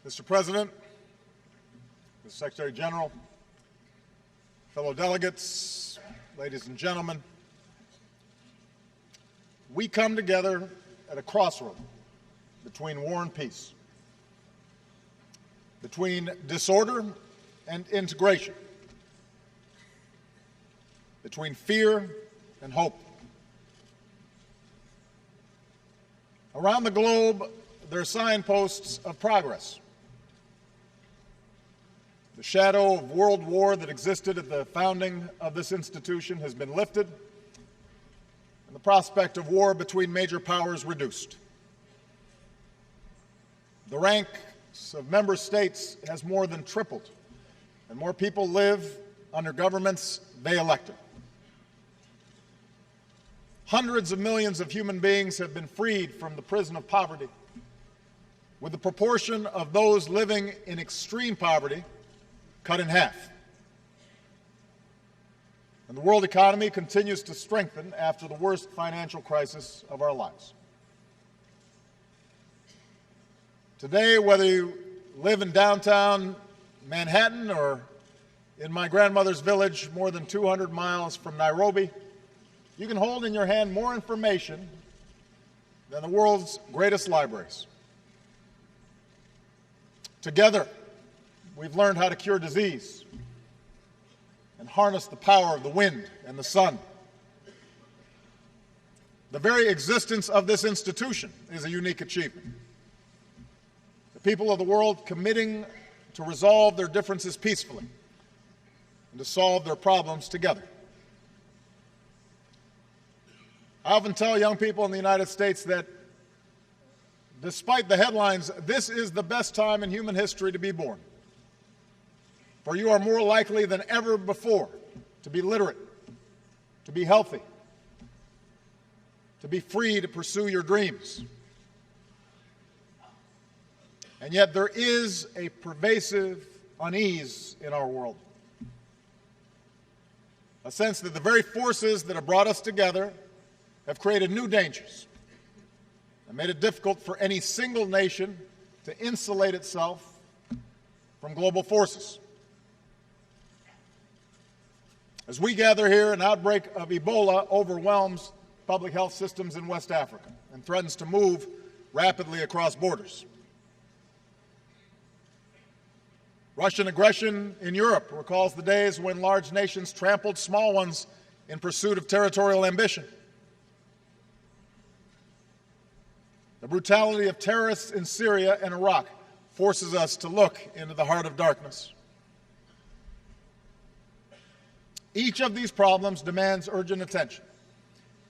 Mr. President, Mr. Secretary General, fellow delegates, ladies and gentlemen, we come together at a crossroad between war and peace, between disorder and integration, between fear and hope. Around the globe, there are signposts of progress. The shadow of world war that existed at the founding of this institution has been lifted, and the prospect of war between major powers reduced. The ranks of member states has more than tripled, and more people live under governments they elected. Hundreds of millions of human beings have been freed from the prison of poverty, with the proportion of those living in extreme poverty cut in half. And the world economy continues to strengthen after the worst financial crisis of our lives. Today, whether you live in downtown Manhattan or in my grandmother's village more than 200 miles from Nairobi, you can hold in your hand more information than the world's greatest libraries. Together, we've learned how to cure disease and harness the power of the wind and the sun. The very existence of this institution is a unique achievement. The people of the world committing to resolve their differences peacefully and to solve their problems together. I often tell young people in the United States that despite the headlines, this is the best time in human history to be born. For you are more likely than ever before to be literate, to be healthy, to be free to pursue your dreams. And yet there is a pervasive unease in our world. A sense that the very forces that have brought us together have created new dangers and made it difficult for any single nation to insulate itself from global forces. As we gather here, an outbreak of Ebola overwhelms public health systems in West Africa and threatens to move rapidly across borders. Russian aggression in Europe recalls the days when large nations trampled small ones in pursuit of territorial ambition. The brutality of terrorists in Syria and Iraq forces us to look into the heart of darkness. Each of these problems demands urgent attention,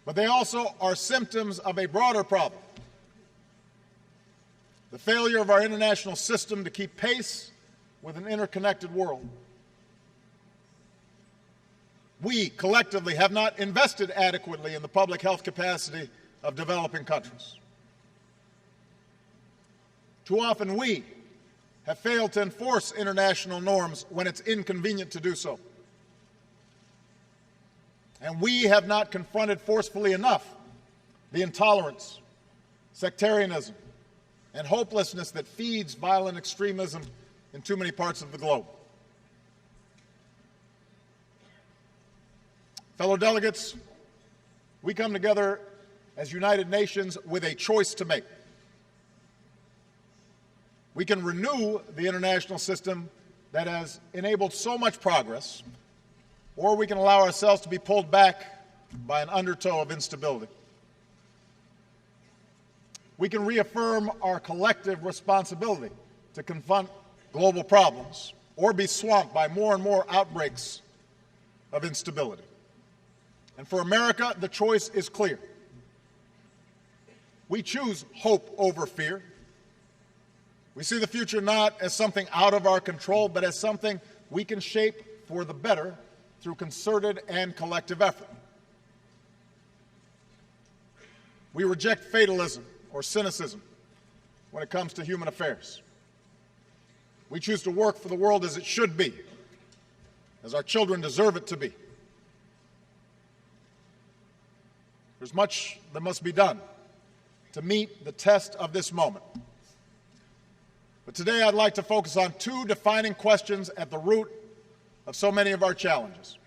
but they also are symptoms of a broader problem: the failure of our international system to keep pace with an interconnected world. We collectively have not invested adequately in the public health capacity of developing countries. Too often we have failed to enforce international norms when it's inconvenient to do so. And we have not confronted forcefully enough the intolerance, sectarianism, and hopelessness that feeds violent extremism in too many parts of the globe. Fellow delegates, we come together as United Nations with a choice to make. We can renew the international system that has enabled so much progress, or we can allow ourselves to be pulled back by an undertow of instability. We can reaffirm our collective responsibility to confront global problems, or be swamped by more and more outbreaks of instability. And for America, the choice is clear. We choose hope over fear. We see the future not as something out of our control, but as something we can shape for the better through concerted and collective effort. We reject fatalism or cynicism when it comes to human affairs. We choose to work for the world as it should be, as our children deserve it to be. There's much that must be done to meet the test of this moment. But today I'd like to focus on two defining questions at the root of so many of our challenges.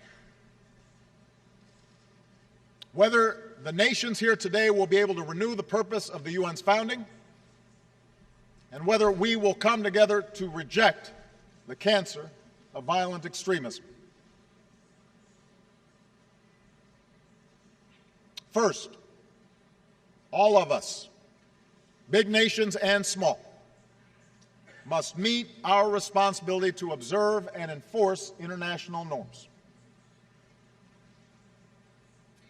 Whether the nations here today will be able to renew the purpose of the UN's founding, and whether we will come together to reject the cancer of violent extremism. First, all of us, big nations and small, must meet our responsibility to observe and enforce international norms.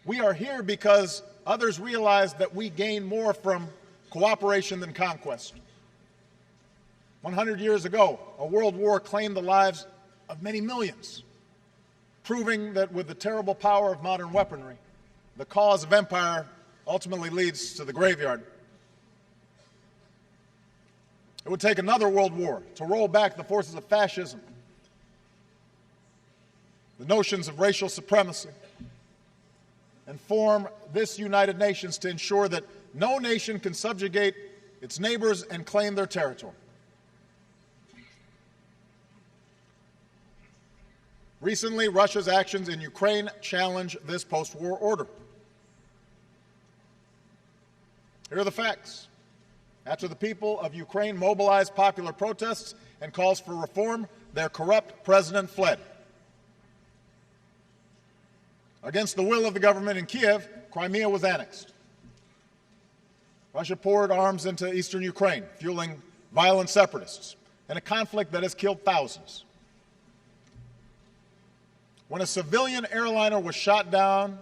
We are here because others realize that we gain more from cooperation than conquest. 100 years ago, a world war claimed the lives of many millions, proving that with the terrible power of modern weaponry, the cause of empire ultimately leads to the graveyard. It would take another world war to roll back the forces of fascism, the notions of racial supremacy, and form this United Nations to ensure that no nation can subjugate its neighbors and claim their territory. Recently, Russia's actions in Ukraine challenge this post-war order. Here are the facts. After the people of Ukraine mobilized popular protests and calls for reform, their corrupt president fled. Against the will of the government in Kiev, Crimea was annexed. Russia poured arms into eastern Ukraine, fueling violent separatists, in a conflict that has killed thousands. When a civilian airliner was shot down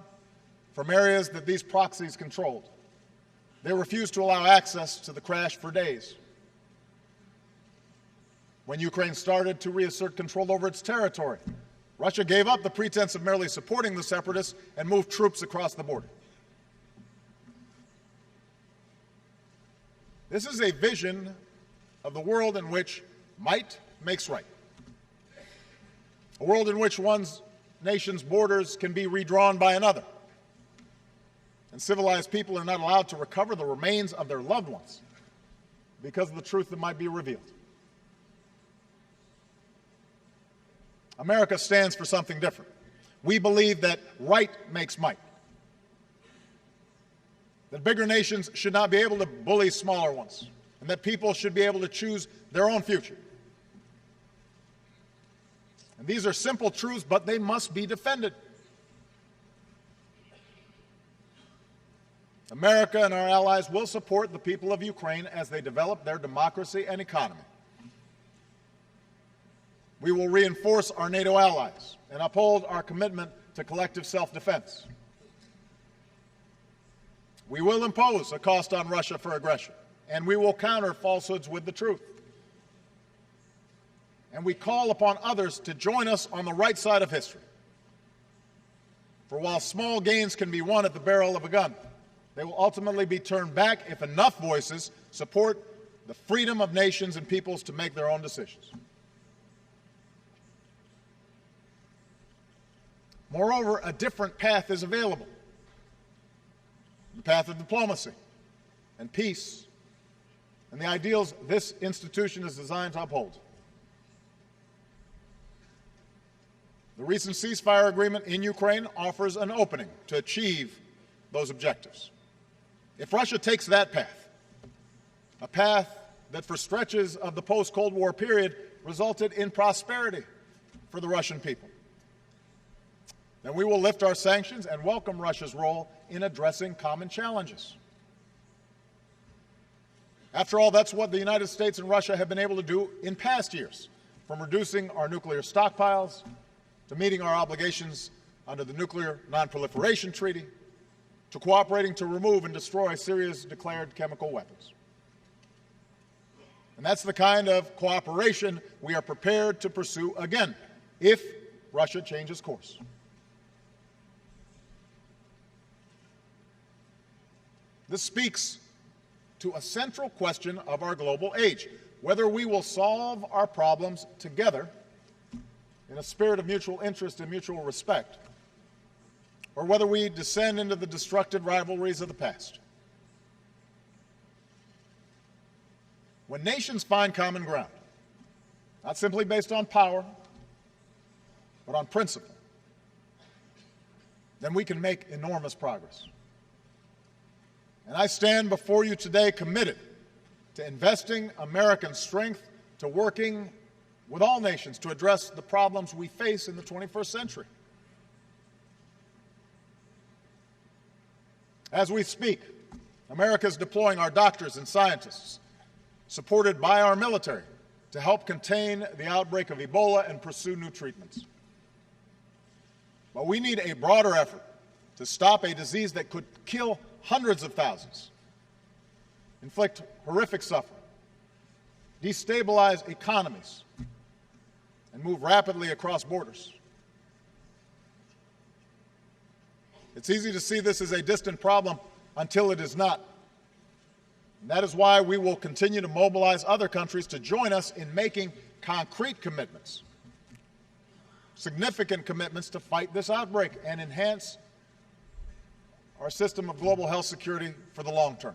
from areas that these proxies controlled, they refused to allow access to the crash for days. When Ukraine started to reassert control over its territory, Russia gave up the pretense of merely supporting the separatists and moved troops across the border. This is a vision of the world in which might makes right. A world in which one nation's borders can be redrawn by another, and civilized people are not allowed to recover the remains of their loved ones because of the truth that might be revealed. America stands for something different. We believe that right makes might, that bigger nations should not be able to bully smaller ones, and that people should be able to choose their own future. And these are simple truths, but they must be defended. America and our allies will support the people of Ukraine as they develop their democracy and economy. We will reinforce our NATO allies and uphold our commitment to collective self-defense. We will impose a cost on Russia for aggression, and we will counter falsehoods with the truth. And we call upon others to join us on the right side of history. For while small gains can be won at the barrel of a gun, they will ultimately be turned back if enough voices support the freedom of nations and peoples to make their own decisions. Moreover, a different path is available. The path of diplomacy and peace and the ideals this institution is designed to uphold. The recent ceasefire agreement in Ukraine offers an opening to achieve those objectives. If Russia takes that path, a path that for stretches of the post-Cold War period resulted in prosperity for the Russian people, then we will lift our sanctions and welcome Russia's role in addressing common challenges. After all, that's what the United States and Russia have been able to do in past years, from reducing our nuclear stockpiles to meeting our obligations under the Nuclear Non-Proliferation Treaty, to cooperating to remove and destroy Syria's declared chemical weapons. And that's the kind of cooperation we are prepared to pursue again, if Russia changes course. This speaks to a central question of our global age, whether we will solve our problems together in a spirit of mutual interest and mutual respect, or whether we descend into the destructive rivalries of the past. When nations find common ground, not simply based on power, but on principle, then we can make enormous progress. And I stand before you today committed to investing American strength, to working with all nations to address the problems we face in the 21st century. As we speak, America is deploying our doctors and scientists, supported by our military, to help contain the outbreak of Ebola and pursue new treatments. But we need a broader effort to stop a disease that could kill hundreds of thousands, inflict horrific suffering, destabilize economies, and move rapidly across borders. It's easy to see this as a distant problem until it is not. And that is why we will continue to mobilize other countries to join us in making concrete commitments, significant commitments to fight this outbreak and enhance our system of global health security for the long term.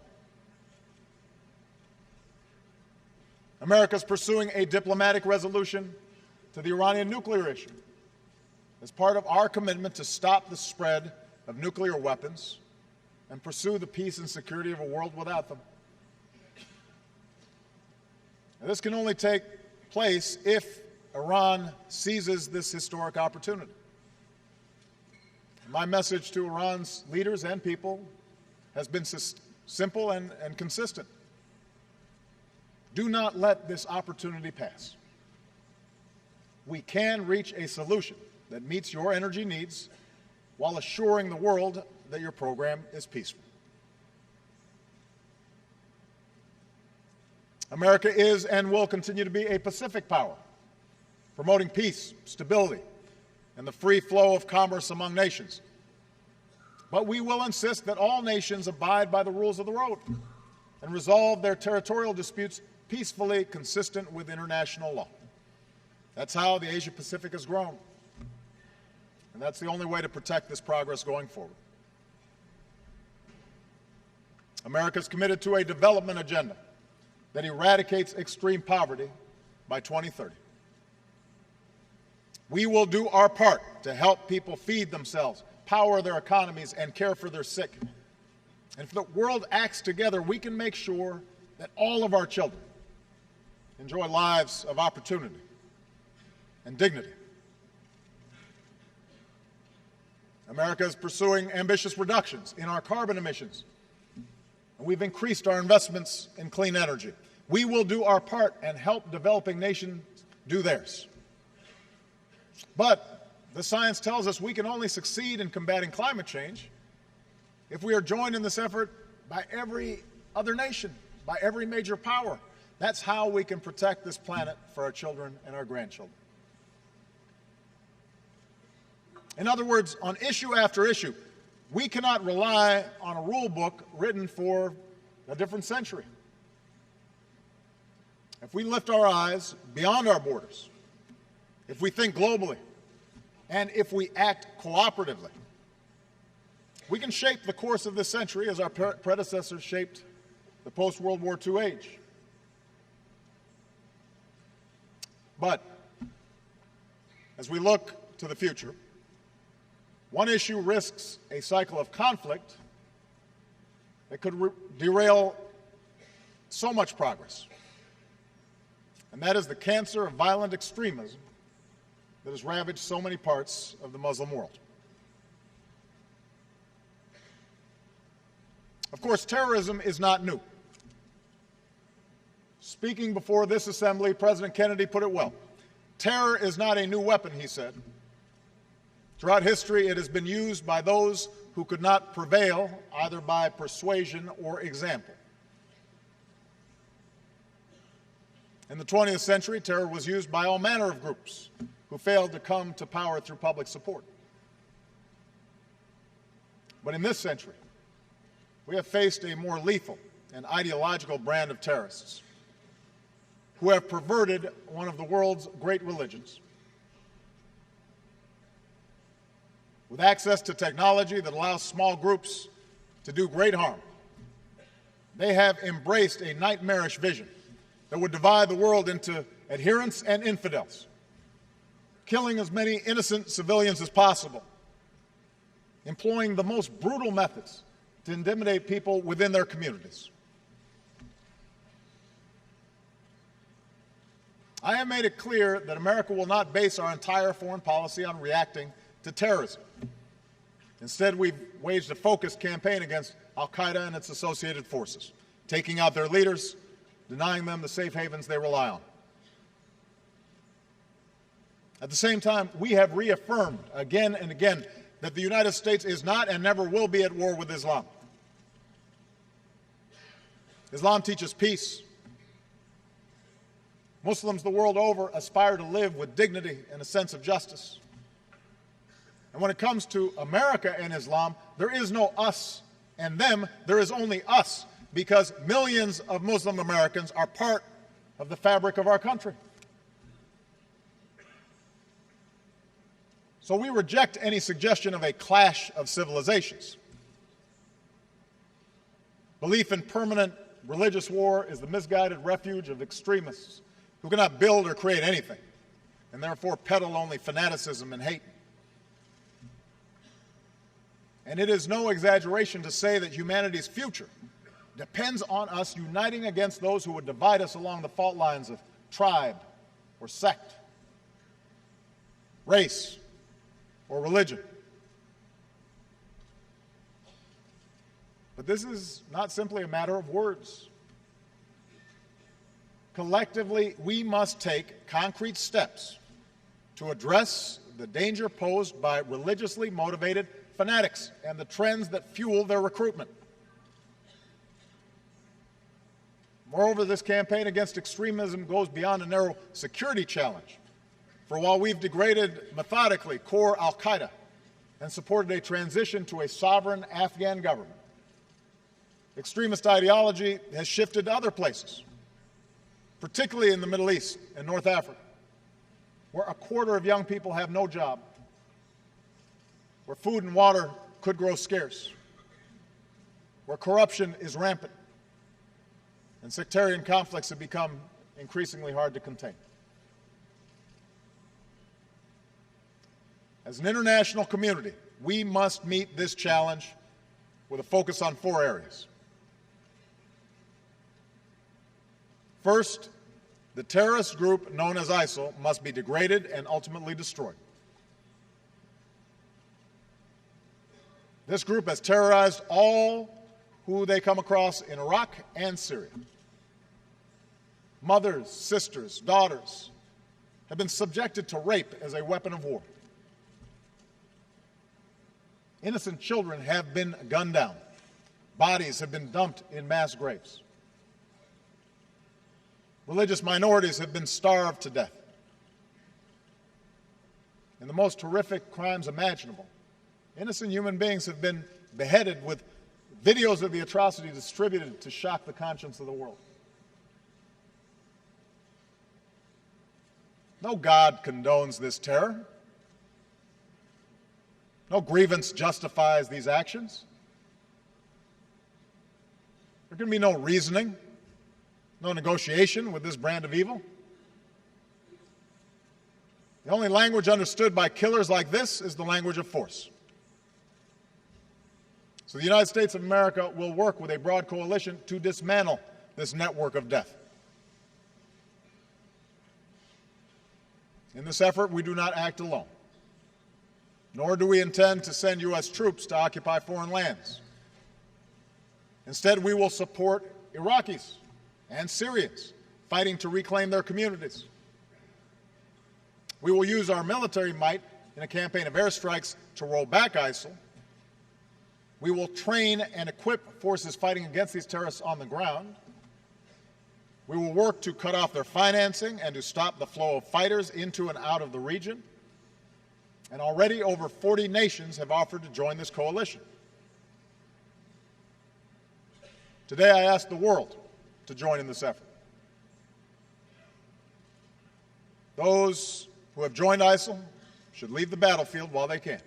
America is pursuing a diplomatic resolution to the Iranian nuclear issue as part of our commitment to stop the spread of nuclear weapons and pursue the peace and security of a world without them. Now, this can only take place if Iran seizes this historic opportunity. My message to Iran's leaders and people has been simple and consistent. Do not let this opportunity pass. We can reach a solution that meets your energy needs while assuring the world that your program is peaceful. America is and will continue to be a Pacific power, promoting peace, stability, and the free flow of commerce among nations. But we will insist that all nations abide by the rules of the road and resolve their territorial disputes peacefully, consistent with international law. That's how the Asia-Pacific has grown. And that's the only way to protect this progress going forward. America is committed to a development agenda that eradicates extreme poverty by 2030. We will do our part to help people feed themselves, power their economies, and care for their sick. And if the world acts together, we can make sure that all of our children enjoy lives of opportunity and dignity. America is pursuing ambitious reductions in our carbon emissions, and we've increased our investments in clean energy. We will do our part and help developing nations do theirs. But the science tells us we can only succeed in combating climate change if we are joined in this effort by every other nation, by every major power. That's how we can protect this planet for our children and our grandchildren. In other words, on issue after issue, we cannot rely on a rule book written for a different century. If we lift our eyes beyond our borders, if we think globally, and if we act cooperatively, we can shape the course of this century as our predecessors shaped the post-World War II age. But as we look to the future, one issue risks a cycle of conflict that could derail so much progress, and that is the cancer of violent extremism that has ravaged so many parts of the Muslim world. Of course, terrorism is not new. Speaking before this assembly, President Kennedy put it well. Terror is not a new weapon, he said. Throughout history, it has been used by those who could not prevail either by persuasion or example. In the 20th century, terror was used by all manner of groups who failed to come to power through public support. But in this century, we have faced a more lethal and ideological brand of terrorists who have perverted one of the world's great religions. With access to technology that allows small groups to do great harm, they have embraced a nightmarish vision that would divide the world into adherents and infidels, killing as many innocent civilians as possible, employing the most brutal methods to intimidate people within their communities. I have made it clear that America will not base our entire foreign policy on reacting to terrorism. Instead, we've waged a focused campaign against al-Qaeda and its associated forces, taking out their leaders, denying them the safe havens they rely on. At the same time, we have reaffirmed again and again that the United States is not and never will be at war with Islam. Islam teaches peace. Muslims the world over aspire to live with dignity and a sense of justice. And when it comes to America and Islam, there is no us and them, there is only us, because millions of Muslim Americans are part of the fabric of our country. So we reject any suggestion of a clash of civilizations. Belief in permanent religious war is the misguided refuge of extremists who cannot build or create anything, and therefore peddle only fanaticism and hate. And it is no exaggeration to say that humanity's future depends on us uniting against those who would divide us along the fault lines of tribe or sect, race or religion. But this is not simply a matter of words. Collectively, we must take concrete steps to address the danger posed by religiously motivated fanatics and the trends that fuel their recruitment. Moreover, this campaign against extremism goes beyond a narrow security challenge. For while we've degraded methodically core al-Qaeda and supported a transition to a sovereign Afghan government, extremist ideology has shifted to other places, particularly in the Middle East and North Africa, where a quarter of young people have no job, where food and water could grow scarce, where corruption is rampant, and sectarian conflicts have become increasingly hard to contain. As an international community, we must meet this challenge with a focus on 4 areas. First, the terrorist group known as ISIL must be degraded and ultimately destroyed. This group has terrorized all who they come across in Iraq and Syria. Mothers, sisters, daughters have been subjected to rape as a weapon of war. Innocent children have been gunned down. Bodies have been dumped in mass graves. Religious minorities have been starved to death. In the most horrific crimes imaginable, innocent human beings have been beheaded with videos of the atrocity distributed to shock the conscience of the world. No God condones this terror. No grievance justifies these actions. There can be no reasoning, no negotiation with this brand of evil. The only language understood by killers like this is the language of force. So the United States of America will work with a broad coalition to dismantle this network of death. In this effort, we do not act alone, nor do we intend to send U.S. troops to occupy foreign lands. Instead, we will support Iraqis and Syrians fighting to reclaim their communities. We will use our military might in a campaign of airstrikes to roll back ISIL. We will train and equip forces fighting against these terrorists on the ground. We will work to cut off their financing and to stop the flow of fighters into and out of the region. And already over 40 nations have offered to join this coalition. Today I ask the world to join in this effort. Those who have joined ISIL should leave the battlefield while they can.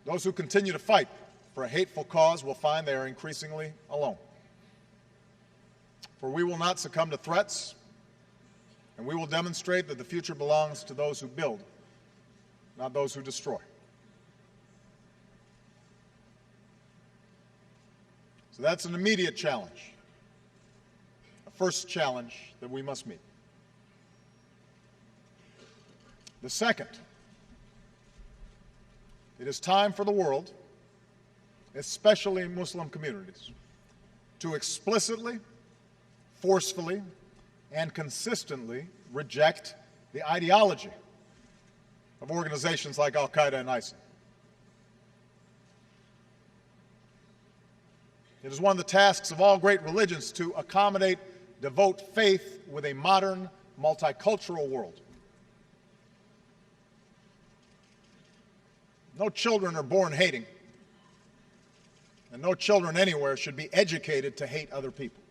Those who continue to fight for a hateful cause will find they are increasingly alone. for we will not succumb to threats, and we will demonstrate that the future belongs to those who build, not those who destroy. So that's an immediate challenge, a first challenge that we must meet. The second, it is time for the world, especially Muslim communities, to explicitly, forcefully, and consistently reject the ideology of organizations like Al-Qaeda and ISIL. It is one of the tasks of all great religions to accommodate, devote faith with a modern, multicultural world. No children are born hating, and no children anywhere should be educated to hate other people.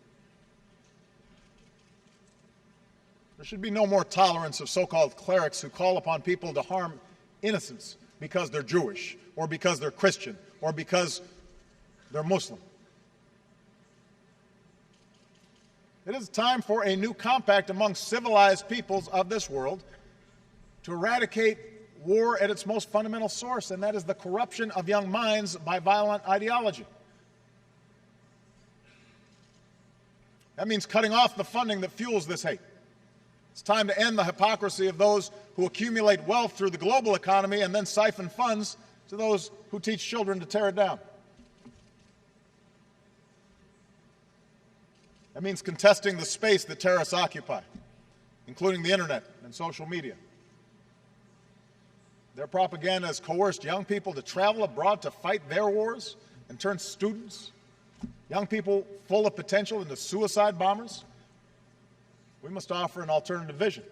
There should be no more tolerance of so-called clerics who call upon people to harm innocents because they're Jewish, or because they're Christian, or because they're Muslim. It is time for a new compact among civilized peoples of this world to eradicate war at its most fundamental source, and that is the corruption of young minds by violent ideology. That means cutting off the funding that fuels this hate. It's time to end the hypocrisy of those who accumulate wealth through the global economy and then siphon funds to those who teach children to tear it down. That means contesting the space that terrorists occupy, including the internet and social media. Their propaganda has coerced young people to travel abroad to fight their wars and turn students, young people full of potential, into suicide bombers. We must offer an alternative vision.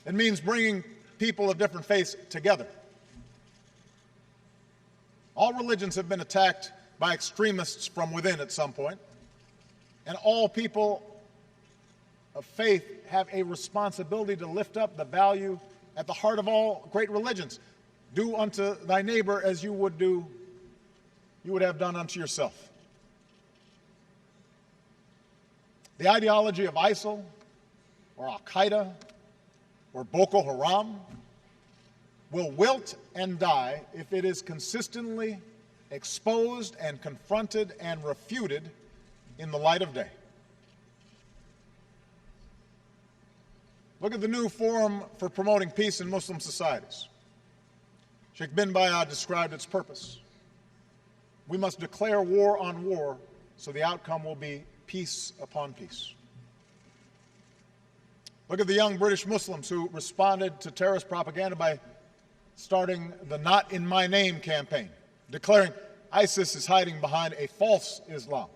It means bringing people of different faiths together. All religions have been attacked by extremists from within at some point, and all people of faith have a responsibility to lift up the value at the heart of all great religions. Do unto thy neighbor as you would have done unto yourself. The ideology of ISIL or Al-Qaeda or Boko Haram will wilt and die if it is consistently exposed and confronted and refuted in the light of day. Look at the new forum for promoting peace in Muslim societies. Sheikh bin Bayad described its purpose. We must declare war on war so the outcome will be peace upon peace. Look at the young British Muslims who responded to terrorist propaganda by starting the Not in My Name campaign, declaring ISIS is hiding behind a false Islam.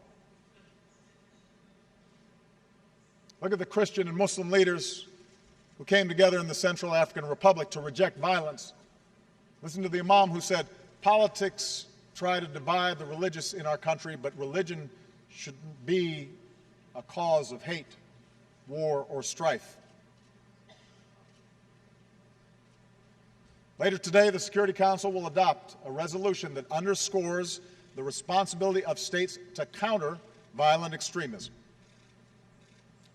Look at the Christian and Muslim leaders who came together in the Central African Republic to reject violence. Listen to the Imam who said, politics try to divide the religious in our country, but religion shouldn't be a cause of hate, war, or strife. Later today, the Security Council will adopt a resolution that underscores the responsibility of states to counter violent extremism.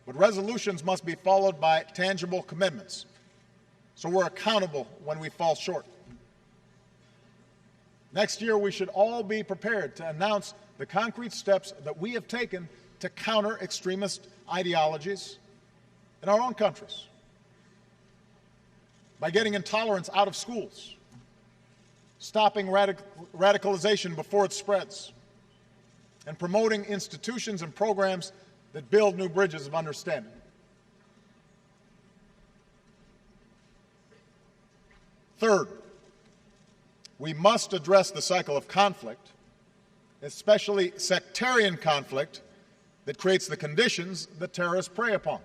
But resolutions must be followed by tangible commitments, so we're accountable when we fall short. Next year, we should all be prepared to announce the concrete steps that we have taken to counter extremist ideologies in our own countries. By getting intolerance out of schools, stopping radicalization before it spreads, and promoting institutions and programs that build new bridges of understanding. Third, we must address the cycle of conflict, especially sectarian conflict, that creates the conditions that terrorists prey upon.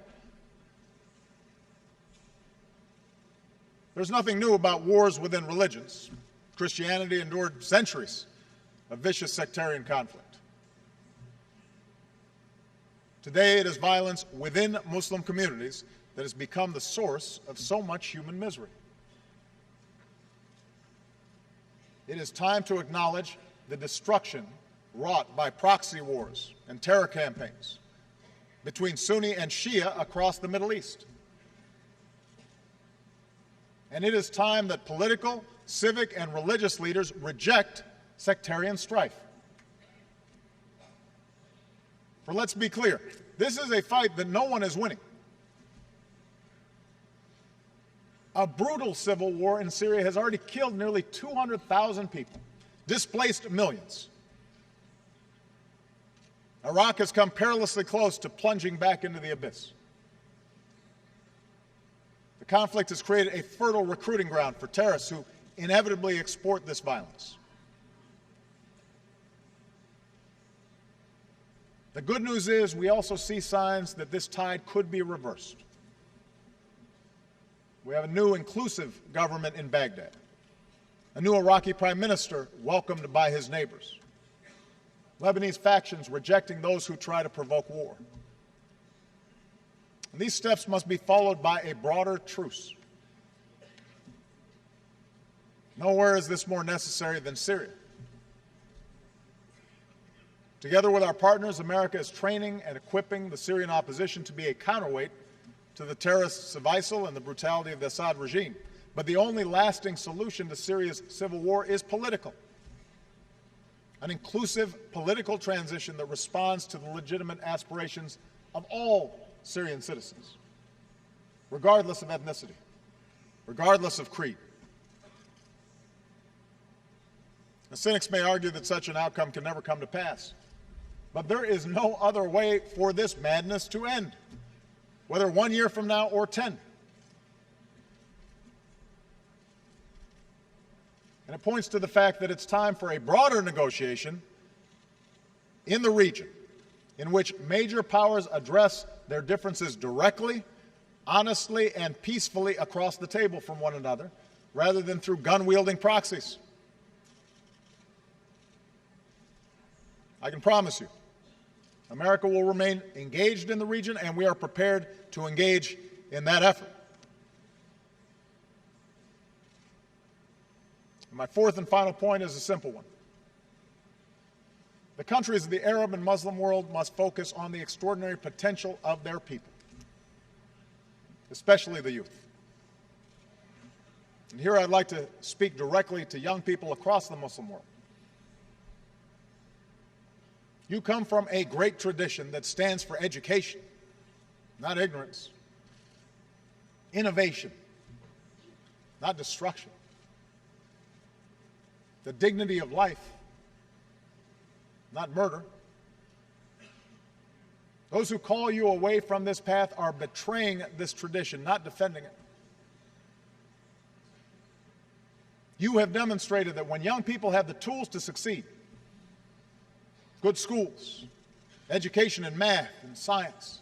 There's nothing new about wars within religions. Christianity endured centuries of vicious sectarian conflict. Today, it is violence within Muslim communities that has become the source of so much human misery. It is time to acknowledge the destruction wrought by proxy wars and terror campaigns between Sunni and Shia across the Middle East. And it is time that political, civic, and religious leaders reject sectarian strife. For let's be clear, this is a fight that no one is winning. A brutal civil war in Syria has already killed nearly 200,000 people, displaced millions. Iraq has come perilously close to plunging back into the abyss. The conflict has created a fertile recruiting ground for terrorists who inevitably export this violence. The good news is we also see signs that this tide could be reversed. We have a new inclusive government in Baghdad, a new Iraqi prime minister welcomed by his neighbors, Lebanese factions rejecting those who try to provoke war. And these steps must be followed by a broader truce. Nowhere is this more necessary than Syria. Together with our partners, America is training and equipping the Syrian opposition to be a counterweight to the terrorists of ISIL and the brutality of the Assad regime. But the only lasting solution to Syria's civil war is political. An inclusive political transition that responds to the legitimate aspirations of all Syrian citizens, regardless of ethnicity, regardless of creed. The cynics may argue that such an outcome can never come to pass, but there is no other way for this madness to end, whether 1 year from now or 10. And it points to the fact that it's time for a broader negotiation in the region in which major powers address their differences directly, honestly, and peacefully across the table from one another, rather than through gun-wielding proxies. I can promise you, America will remain engaged in the region, and we are prepared to engage in that effort. My fourth and final point is a simple one. The countries of the Arab and Muslim world must focus on the extraordinary potential of their people, especially the youth. And here I'd like to speak directly to young people across the Muslim world. You come from a great tradition that stands for education, not ignorance, innovation, not destruction, the dignity of life, not murder. Those who call you away from this path are betraying this tradition, not defending it. You have demonstrated that when young people have the tools to succeed, good schools, education in math and science,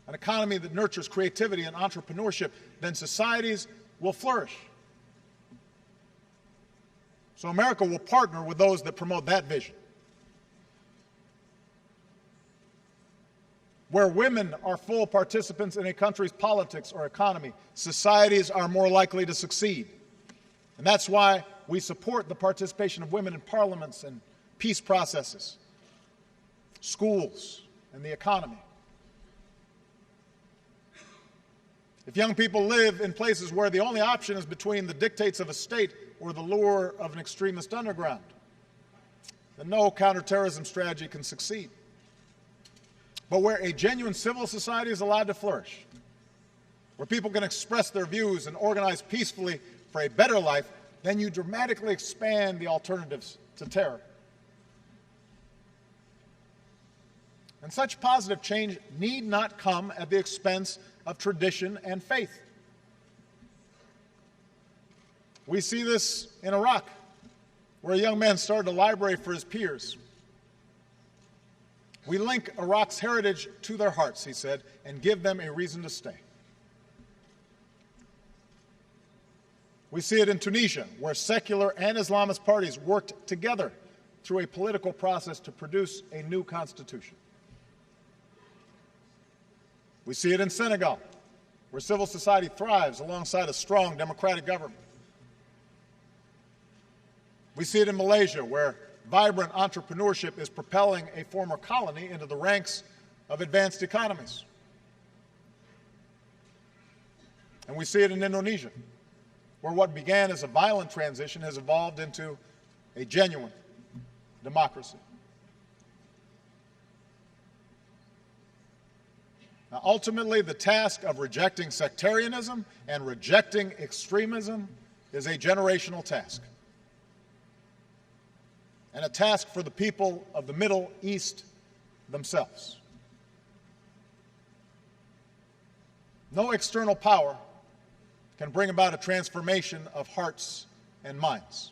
an economy that nurtures creativity and entrepreneurship, then societies will flourish. So America will partner with those that promote that vision. Where women are full participants in a country's politics or economy, societies are more likely to succeed. And that's why we support the participation of women in parliaments and peace processes, schools, and the economy. If young people live in places where the only option is between the dictates of a state or the lure of an extremist underground, then no counterterrorism strategy can succeed. But where a genuine civil society is allowed to flourish, where people can express their views and organize peacefully for a better life, then you dramatically expand the alternatives to terror. And such positive change need not come at the expense of tradition and faith. We see this in Iraq, where a young man started a library for his peers. We link Iraq's heritage to their hearts, he said, and give them a reason to stay. We see it in Tunisia, where secular and Islamist parties worked together through a political process to produce a new constitution. We see it in Senegal, where civil society thrives alongside a strong democratic government. We see it in Malaysia, where vibrant entrepreneurship is propelling a former colony into the ranks of advanced economies. And we see it in Indonesia, where what began as a violent transition has evolved into a genuine democracy. Now, ultimately, the task of rejecting sectarianism and rejecting extremism is a generational task, and a task for the people of the Middle East themselves. No external power can bring about a transformation of hearts and minds.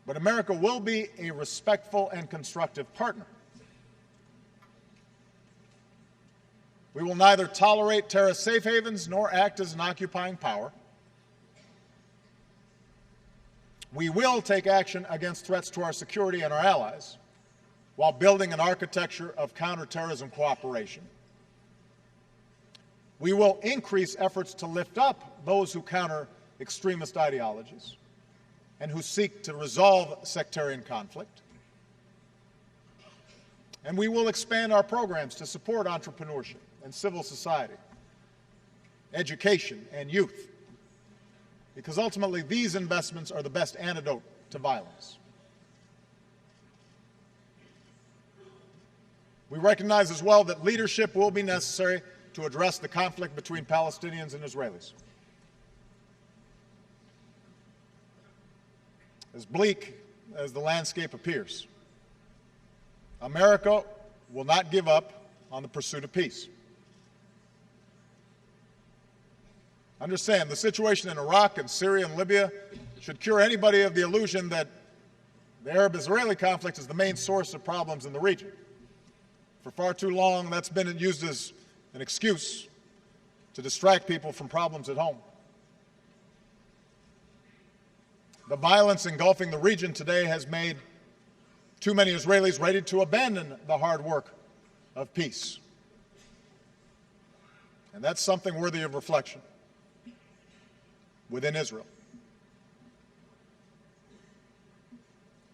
But America will be a respectful and constructive partner. We will neither tolerate terrorist safe havens nor act as an occupying power. We will take action against threats to our security and our allies while building an architecture of counterterrorism cooperation. We will increase efforts to lift up those who counter extremist ideologies and who seek to resolve sectarian conflict. And we will expand our programs to support entrepreneurship and civil society, education, and youth, because ultimately these investments are the best antidote to violence. We recognize as well that leadership will be necessary to address the conflict between Palestinians and Israelis. As bleak as the landscape appears, America will not give up on the pursuit of peace. Understand, the situation in Iraq and Syria and Libya should cure anybody of the illusion that the Arab-Israeli conflict is the main source of problems in the region. For far too long, that's been used as an excuse to distract people from problems at home. The violence engulfing the region today has made too many Israelis ready to abandon the hard work of peace. And that's something worthy of reflection within Israel.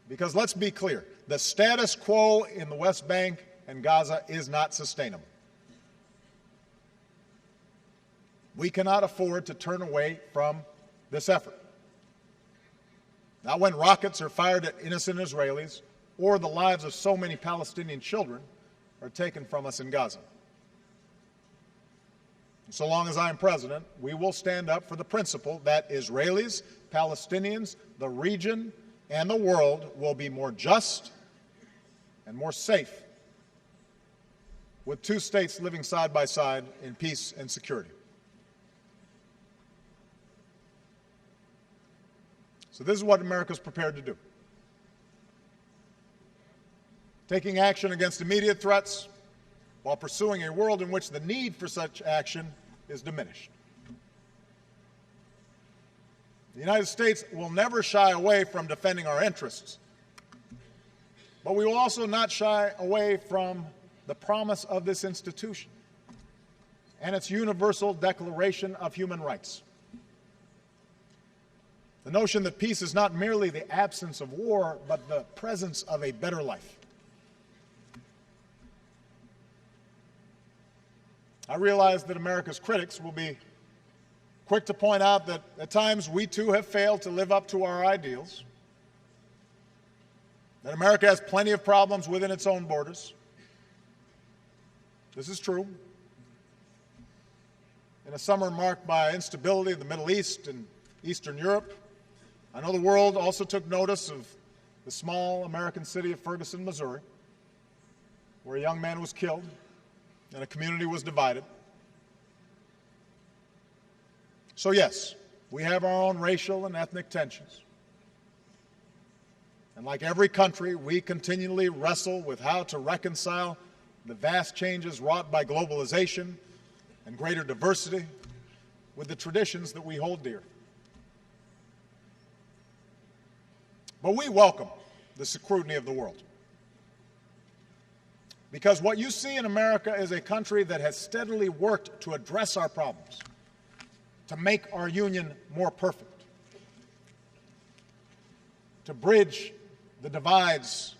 Because let's be clear, the status quo in the West Bank and Gaza is not sustainable. We cannot afford to turn away from this effort. Not when rockets are fired at innocent Israelis or the lives of so many Palestinian children are taken from us in Gaza. So long as I am president, we will stand up for the principle that Israelis, Palestinians, the region, and the world will be more just and more safe with two states living side by side in peace and security. So this is what America is prepared to do. Taking action against immediate threats while pursuing a world in which the need for such action is diminished. The United States will never shy away from defending our interests, but we will also not shy away from the promise of this institution and its universal Declaration of Human Rights. The notion that peace is not merely the absence of war, but the presence of a better life. I realize that America's critics will be quick to point out that at times we too have failed to live up to our ideals, that America has plenty of problems within its own borders. This is true. In a summer marked by instability in the Middle East and Eastern Europe, I know the world also took notice of the small American city of Ferguson, Missouri, where a young man was killed and a community was divided. So yes, we have our own racial and ethnic tensions. And like every country, we continually wrestle with how to reconcile the vast changes wrought by globalization and greater diversity with the traditions that we hold dear. But we welcome the scrutiny of the world, because what you see in America is a country that has steadily worked to address our problems, to make our union more perfect. to bridge the divides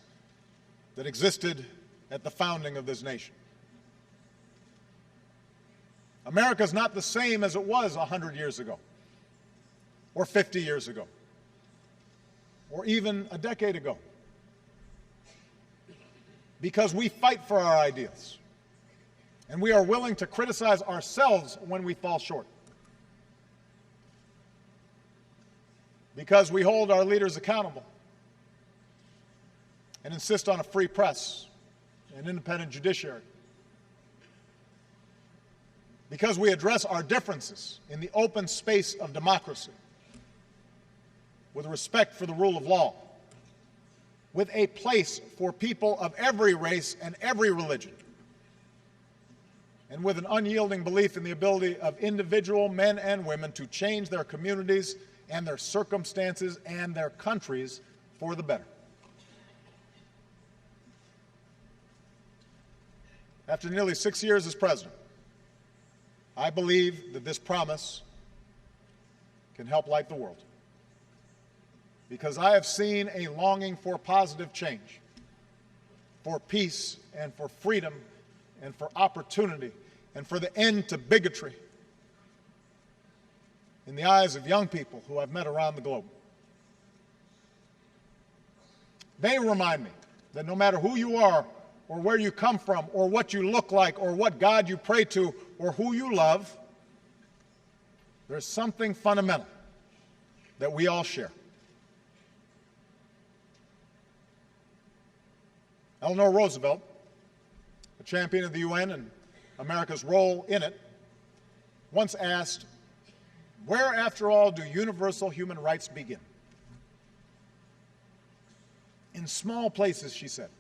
that existed at the founding of this nation. America is not the same as it was 100 years ago, or 50 years ago, or even a decade ago, because we fight for our ideals, and we are willing to criticize ourselves when we fall short, because we hold our leaders accountable and insist on a free press and independent judiciary, because we address our differences in the open space of democracy with respect for the rule of law, with a place for people of every race and every religion, and with an unyielding belief in the ability of individual men and women to change their communities and their circumstances and their countries for the better. After nearly 6 years as president, I believe that this promise can help light the world, because I have seen a longing for positive change, for peace and for freedom and for opportunity and for the end to bigotry in the eyes of young people who I've met around the globe. They remind me that no matter who you are or where you come from or what you look like or what God you pray to or who you love, there's something fundamental that we all share. Eleanor Roosevelt, a champion of the UN and America's role in it, once asked, "Where, after all, do universal human rights begin?" In small places, she said,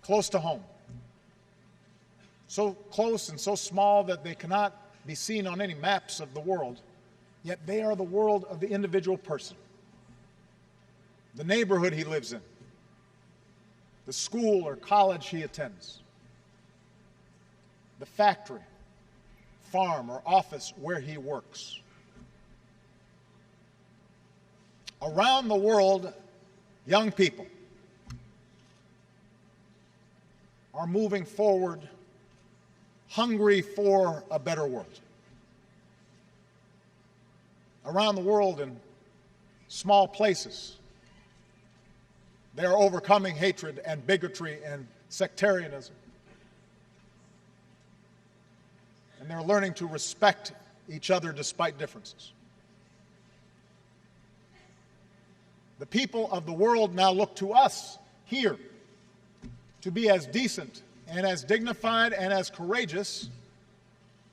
close to home. So close and so small that they cannot be seen on any maps of the world, yet they are the world of the individual person, the neighborhood he lives in, the school or college he attends, the factory, farm, or office where he works. Around the world, young people are moving forward, hungry for a better world. Around the world, in small places, they are overcoming hatred and bigotry and sectarianism. And they're learning to respect each other despite differences. The people of the world now look to us here to be as decent and as dignified and as courageous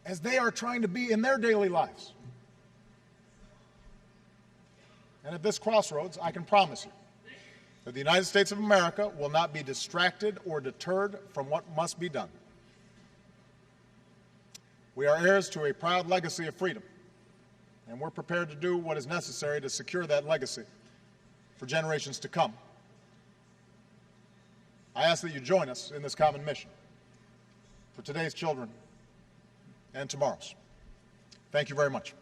as they are trying to be in their daily lives. And at this crossroads, I can promise you that the United States of America will not be distracted or deterred from what must be done. We are heirs to a proud legacy of freedom, and we're prepared to do what is necessary to secure that legacy for generations to come. I ask that you join us in this common mission for today's children and tomorrow's. Thank you very much.